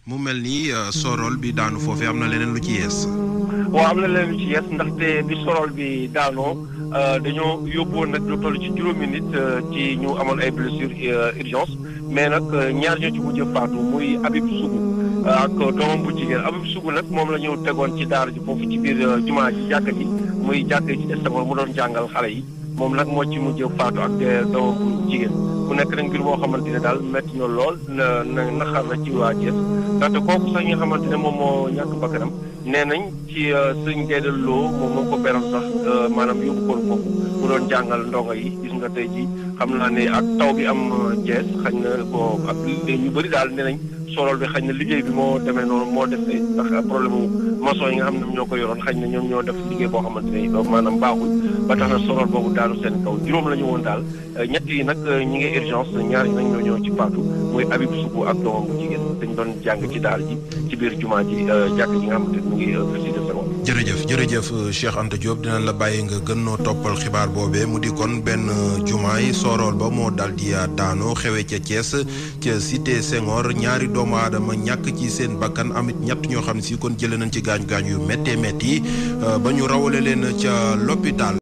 mu mel ni sorol bi daanu foofee am na leneen lu ci yees. waaw am na leneen lu ci yees ndaxte bi sorol bi daanoo dañoo yóbbuwoon nag lu toll ci juróomi nit ci ñu amoon ay blessures urgence mais nag ñaar ñoo ci mujj faatu muy Habib Sougou ak doomam bu jigéen Habib Sougou nag moom la ñu tegoon ci daara ji foofu ci biir jumaa ji jàkka ji muy jàkka ji Senghor mu doon jàngal xale yi moom nag moo ci mujj faatu ak doomam bu jigéen mu nekk nag mbir boo xamante ne daal métti na lool na naxar na ci waa Thiès ndaxte kooku sax ñi nga xamante ne moom moo ñàkk bakkanam nee nañ ci sëñ Gédal Lo moom moo ko beral sax maanaam yóbbu ko foofu mu doon jàngal ndongo yi gis nga tey ji xam naa ne ak taw bi am Thiès xañ na ko ak ñu bëri daal nee nañ sorol bi xañ na liggéey bi moo demee noonu moo def ndax problème mu maçon yi nga xam ne ñoo ko yoroon xañ na ñoom ñoo def liggéey boo xamante ne maanaam baaxul ba tax na sorol boobu daanu seen kaw juróom la ñu woon daal ñett yi nag ñi ngi urgence ñaar yi nag ñoo ñëw ci faatu muy Habib Sougou ak doomam bu jigéen dañ doon jàng ci daal ji ci biir jumaa ji jàkk ji nga xamante ne mu ngi fii de Senghor. jërëjëf Cheikh Anta Diop dinañ la bàyyi nga gën noo toppal xibaar boobee mu di kon benn jumaay sorol ba moo dal di daanoo xewee ca Thiès ca cité Senghor ñaari doomu aadama ñàkk ci seen bakkan amit ñett ñoo xam ne si kon jëlee nañ ci gaañ-gaañ yu méttee métti ba ñu rawale leen ca l'hôpital